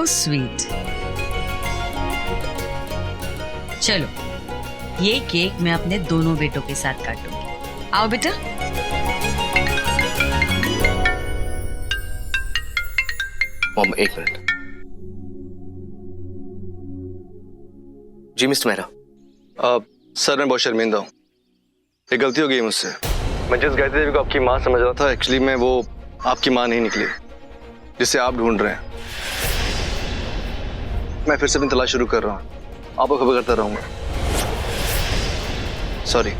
How sweet. चलो ये cake मैं अपने दोनों बेटों के साथ काटूंगी। आओ बेटा। मॉम एक मिनट। जी मिस्टर मेहरा। सर मैं बहुत शर्मिंदा हूँ, ये गलती हो गई मुझसे। मैं जिस गायत्री देवी को आपकी माँ समझ रहा था, एक्चुअली मैं वो आपकी माँ नहीं निकली जिसे आप ढूंढ रहे हैं। मैं फिर से अपनी तलाश शुरू कर रहा हूँ, आपको खबर करता रहूंगा। सॉरी।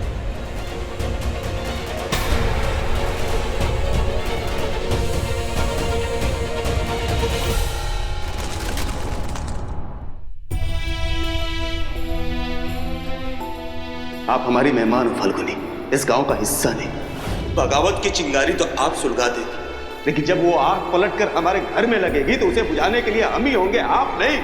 आप हमारी मेहमान हो फाल्गुनी, इस गांव का हिस्सा नहीं। बगावत की चिंगारी तो आप सुलगा देंगे, लेकिन जब वो आग पलट कर हमारे घर में लगेगी तो उसे बुझाने के लिए हम ही होंगे, आप नहीं।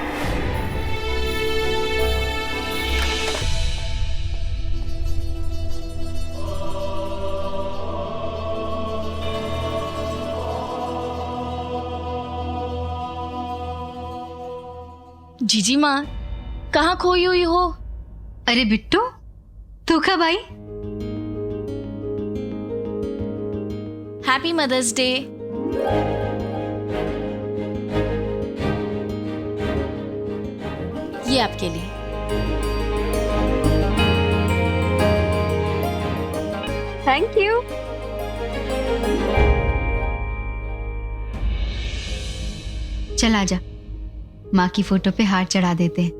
जीजी माँ कहाँ खोई हुई हो? अरे बिट्टू, तू कब आई? Happy mother's day. ये आपके लिए। Thank you. चल आजा, माँ की फोटो पे हार चढ़ा देते हैं।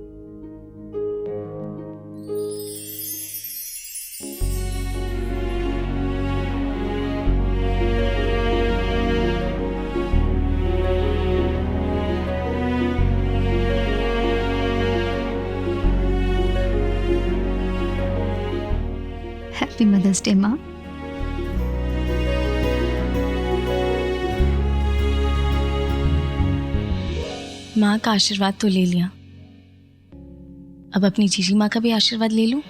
हैप्पी मदर्स डे माँ। माँ का आशीर्वाद तो ले लिया, अब अपनी जीजी माँ का भी आशीर्वाद ले लूं।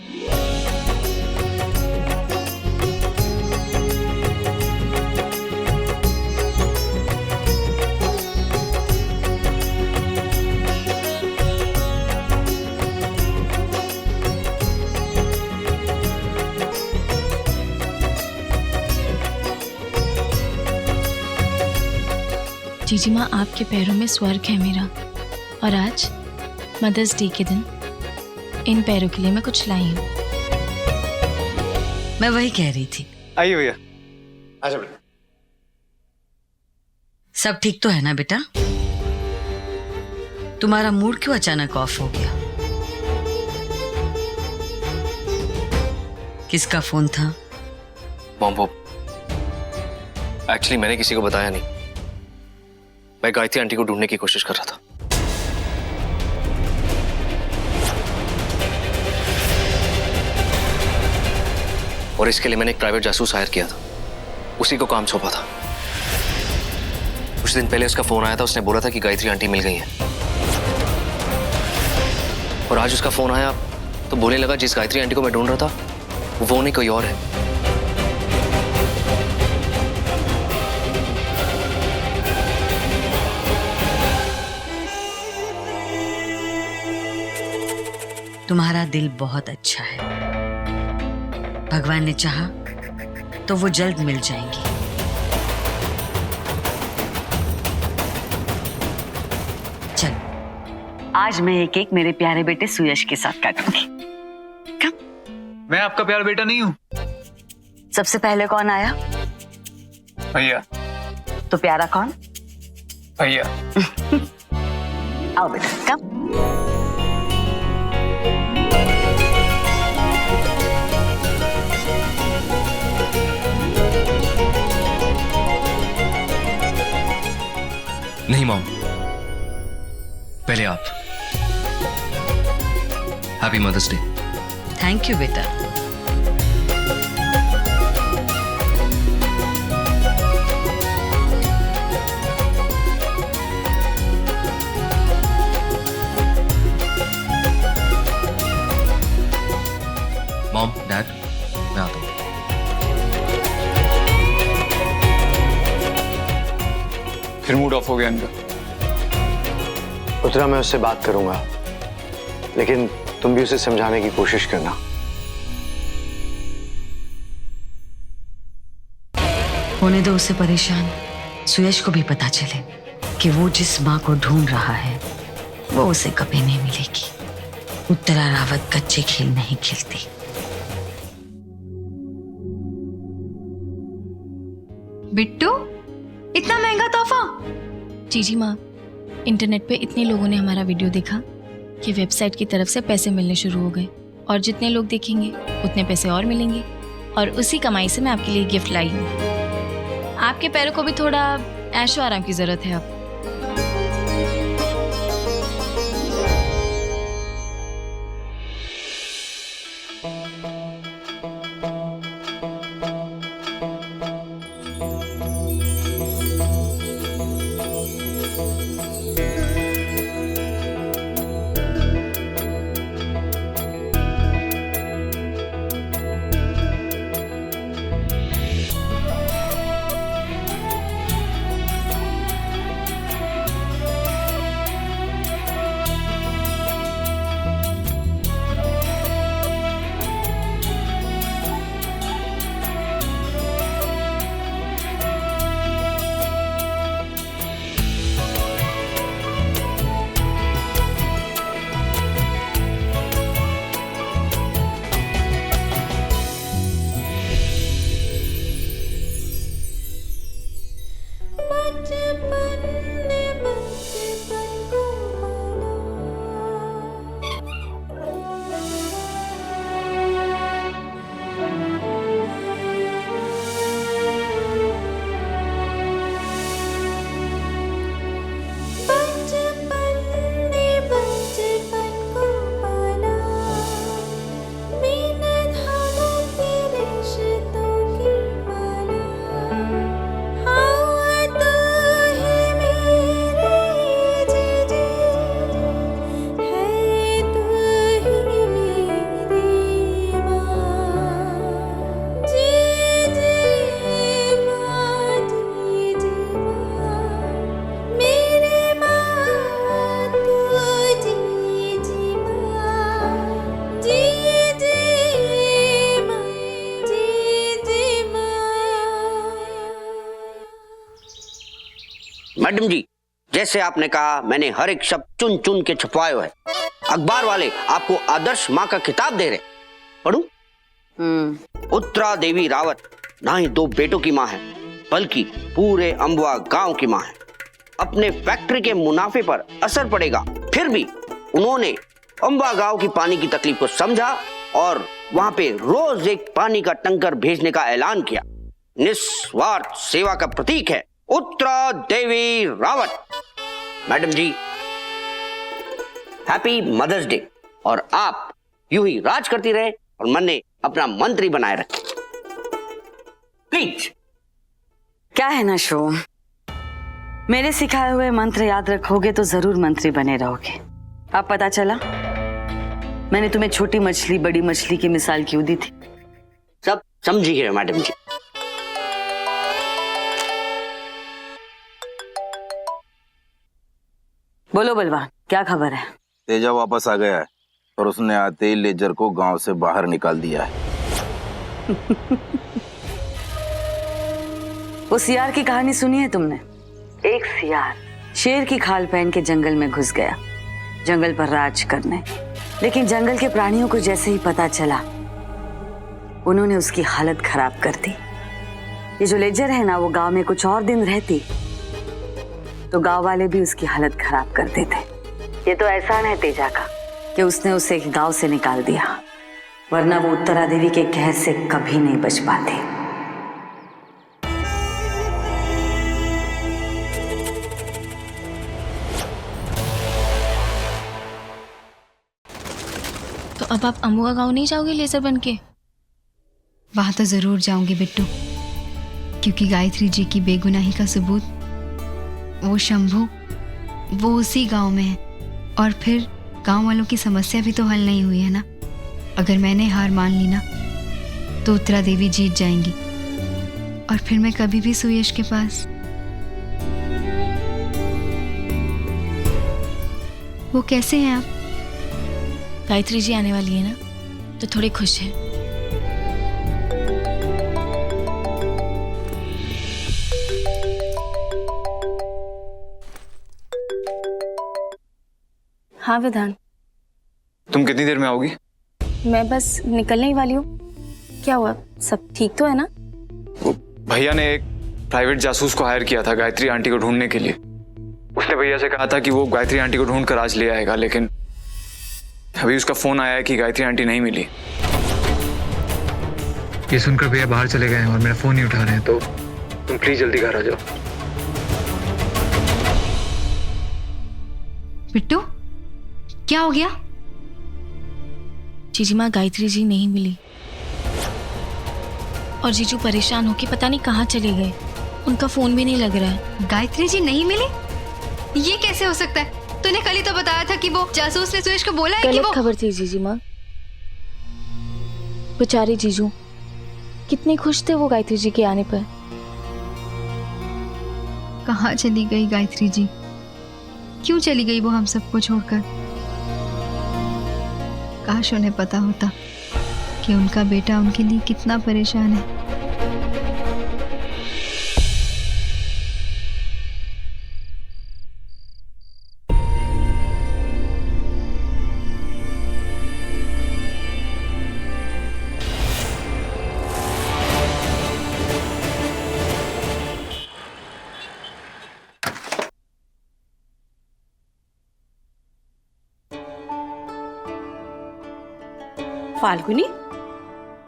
जीजी माँ आपके पैरों में स्वर्ग है मेरा, और आज मदर्स डे के दिन इन पैरों के लिए मैं कुछ लाई हूँ। मैं वही कह रही थी। आइए भैया। आजा बेटा। सब ठीक तो है ना बेटा? तुम्हारा मूड क्यों अचानक ऑफ हो गया? किसका फोन था? मॉम वो एक्चुअली मैंने किसी को बताया नहीं, मैं गायत्री आंटी को ढूंढने की कोशिश कर रहा था। और इसके लिए मैंने एक प्राइवेट जासूस हायर किया था, उसी को काम सौंपा था। कुछ दिन पहले उसका फोन आया था, उसने बोला था कि गायत्री आंटी मिल गई हैं। और आज उसका फोन आया तो बोलने लगा जिस गायत्री आंटी को मैं ढूंढ रहा था वो नहीं कोई और है। तुम्हारा दिल बहुत अच्छा है, भगवान ने चाहा तो वो जल्द मिल जाएंगी। चल आज मैं एक एक मेरे प्यारे बेटे सुयश के साथ काटूंगी। कम। मैं आपका प्यारा बेटा नहीं हूँ। सबसे पहले कौन आया? भैया। तो प्यारा कौन? भैया। आओ बेटा कम। नहीं मॉम, पहले आप। Happy mother's day. Thank you बेटा। मॉम, डैड, मैं आता हूँ। फिर मूड ऑफ हो गया इनका। उत्तरा, मैं उससे बात करूंगा, लेकिन तुम भी उसे समझाने की कोशिश करना। होने दो उसे परेशान। सुयश को भी पता चले कि वो जिस माँ को ढूंढ रहा है वो उसे कभी नहीं मिलेगी। उत्तरा रावत कच्चे खेल नहीं खेलती। बिट्टू, इतना महंगा तोहफा? जी माँ, इंटरनेट पे इतने लोगों ने हमारा वीडियो देखा कि वेबसाइट की तरफ से पैसे मिलने शुरू हो गए, और जितने लोग देखेंगे उतने पैसे और मिलेंगे, और उसी कमाई से मैं आपके लिए गिफ्ट लाई हूँ। आपके पैरों को भी थोड़ा ऐशो आराम की जरूरत है अब। मैडम जी, जैसे आपने कहा, मैंने हर एक शब्द चुन चुन के छपवाए है। अखबार वाले आपको आदर्श माँ का खिताब दे रहे। पढ़ूं? उत्तरा देवी रावत ना ही 2 बेटों की माँ है, बल्कि पूरे अम्बुआ गांव की माँ है। अपने फैक्ट्री के मुनाफे पर असर पड़ेगा, फिर भी उन्होंने अम्बुआ गांव की पानी की तकलीफ को समझा और वहां पे रोज एक पानी का टंकर भेजने का ऐलान किया। निस्वार्थ सेवा का प्रतीक है उत्तरा देवी रावत। मैडम जी, हैप्पी मदर्स डे, और आप यूं ही राज करती रहे और मन ने अपना मंत्री बनाए रखे। प्लीज। क्या है ना शो, मेरे सिखाए हुए मंत्र याद रखोगे तो जरूर मंत्री बने रहोगे। अब पता चला मैंने तुम्हें छोटी मछली बड़ी मछली की मिसाल क्यों दी थी? सब समझी है मैडम जी। बोलो बलवान, क्या खबर है? तेजा वापस आ गया है और उसने आते ही लेजर को गांव से बाहर निकाल दिया है। वो सियार की कहानी सुनी है तुमने? एक सियार शेर की खाल पहन के जंगल में घुस गया, जंगल पर राज करने। लेकिन जंगल के प्राणियों को जैसे ही पता चला, उन्होंने उसकी हालत खराब कर दी। ये जो लेजर है ना, वो गांव में कुछ और दिन रहती तो गांव वाले भी उसकी हालत खराब कर देते। ये तो एहसान है तेजा का कि उसने उसे गांव से निकाल दिया, वरना वो उत्तरा देवी के कहर से कभी नहीं बच पाते। तो अब आप अम्बुआ गांव नहीं जाओगे लेजर बन के? वहां तो जरूर जाऊंगी बिट्टू, क्योंकि गायत्री जी की बेगुनाही का सबूत वो शंभू, वो उसी गांव में है। और फिर गांव वालों की समस्या भी तो हल नहीं हुई है ना। अगर मैंने हार मान ली ना तो उत्तरा देवी जीत जाएंगी और फिर मैं कभी भी सुयश के पास। वो कैसे हैं आप? गायत्री जी आने वाली है ना, तो थोड़े खुश हैं। हाँ विधान, तुम कितनी देर में आओगी? मैं बस निकलने ही वाली हूँ। क्या हुआ, सब ठीक तो है ना? वो भैया ने एक प्राइवेट जासूस को हायर किया था गायत्री आंटी को ढूंढने के लिए। उसने भैया से कहा था कि वो गायत्री आंटी को ढूंढ कर आज ले आएगा, लेकिन अभी उसका फोन आया है कि गायत्री आंटी नहीं मिली। ये सुनकर भैया बाहर चले गए हैं और मेरा फोन नहीं उठा रहे हैं, तो तुम प्लीज जल्दी घर आ जाओ। बिट्टू, क्या हो गया? जीजी माँ, गायत्री जी नहीं मिली और जीजू परेशान होके पता नहीं कहाँ चले गए। उनका फोन भी नहीं लग रहा है। गायत्री जी नहीं मिली? ये कैसे हो सकता है? तूने कल ही तो बताया था कि वो जासूस ने सुरेश को बोला है कि गलत वो खबर थी जीजी माँ। बेचारे जीजू कितने खुश थे वो गायत्री जी के आने पर। कहाँ चली गई गायत्री जी? क्यों चली गई वो हम सबको छोड़कर? काश उन्हें पता होता कि उनका बेटा उनके लिए कितना परेशान है। फाल्गुनी,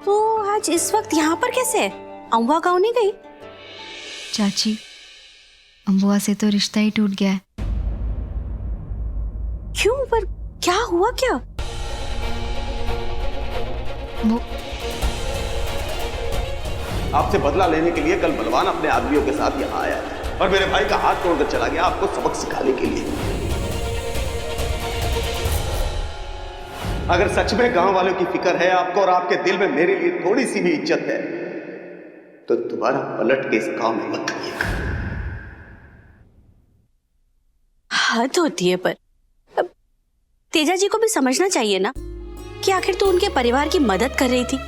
तो आज इस वक्त यहाँ पर कैसे है? अम्बुआ गाँव नहीं गई? चाची, अम्बुआ से तो रिश्ता ही टूट गया है। क्यों? पर क्या हुआ? क्या वो आपसे बदला लेने के लिए कल बलवान अपने आदमियों के साथ यहाँ आया था और मेरे भाई का हाथ तोड़कर चला गया आपको सबक सिखाने के लिए। अगर सच में गांव वालों की फिक्र है आपको और आपके दिल में मेरे लिए थोड़ी सी भी इज्जत है, तो दोबारा पलट के इस गांव में मत आइएगा। हद होती है, पर अब तेजा जी को भी समझना चाहिए ना कि आखिर तो उनके परिवार की मदद कर रही थी,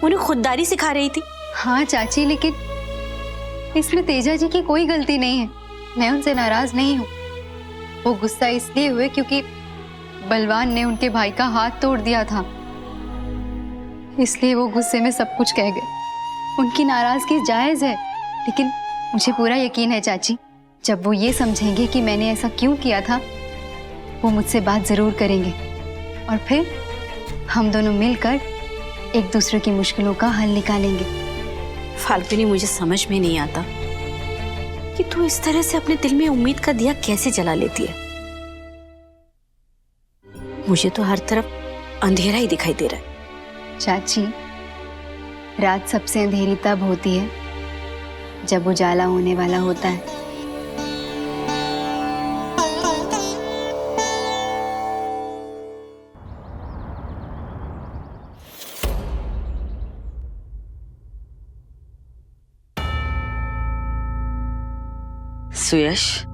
उन्हें खुददारी सिखा रही थी। हाँ चाची, लेकिन इसमें तेजा जी की कोई गलती नहीं है। मैं उनसे नाराज नहीं हूँ। वो गुस्सा इसलिए हुए क्योंकि बलवान ने उनके भाई का हाथ तोड़ दिया था, इसलिए वो गुस्से में सब कुछ कह गए। उनकी नाराजगी जायज है, लेकिन मुझे पूरा यकीन है चाची, जब वो ये समझेंगे कि मैंने ऐसा क्यों किया था, वो मुझसे बात जरूर करेंगे और फिर हम दोनों मिलकर एक दूसरे की मुश्किलों का हल निकालेंगे। फाल्गुनी, मुझे समझ में नहीं आता कि तू इस तरह से अपने दिल में उम्मीद का दिया कैसे जला लेती है। मुझे तो हर तरफ अंधेरा ही दिखाई दे रहा है। चाची, रात सबसे अंधेरी तब होती है जब उजाला होने वाला होता है। सुयश,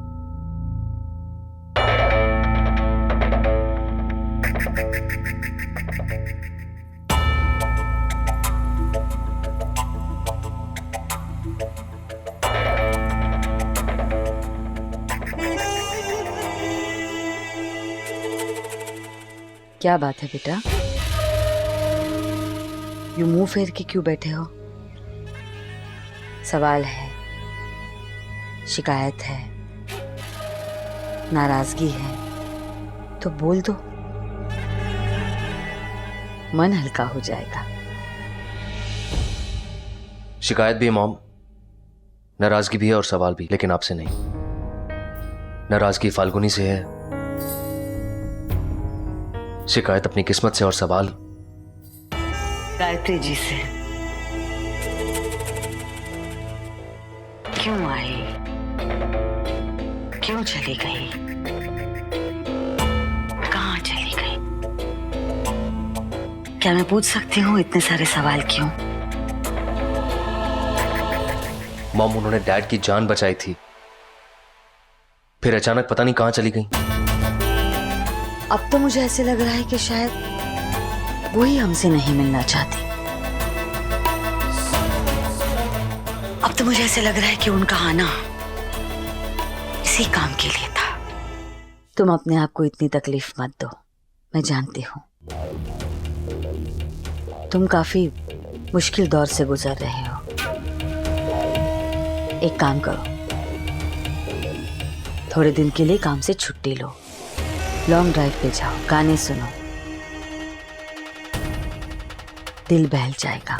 क्या बात है बेटा? यूं मुंह फेर के क्यों बैठे हो? सवाल है, शिकायत है, नाराजगी है, तो बोल दो, मन हल्का हो जाएगा। शिकायत भी है मॉम, नाराजगी भी है और सवाल भी, लेकिन आपसे नहीं। नाराजगी फाल्गुनी से है, शिकायत अपनी किस्मत से और सवाल गायत्री जी से। क्यों आई, क्यों चली गई, कहाँ चली गई? क्या मैं पूछ सकती हूँ इतने सारे सवाल क्यों? मॉम, उन्होंने डैड की जान बचाई थी, फिर अचानक पता नहीं कहां चली गई। अब तो मुझे ऐसे लग रहा है कि शायद वो ही हमसे नहीं मिलना चाहती। अब तो मुझे ऐसे लग रहा है कि उनका आना इसी काम के लिए था। तुम अपने आप को इतनी तकलीफ मत दो, मैं जानती हूँ तुम काफी मुश्किल दौर से गुजर रहे हो। एक काम करो, थोड़े दिन के लिए काम से छुट्टी लो, लॉन्ग ड्राइव पे जाओ, गाने सुनो, दिल बहल जाएगा।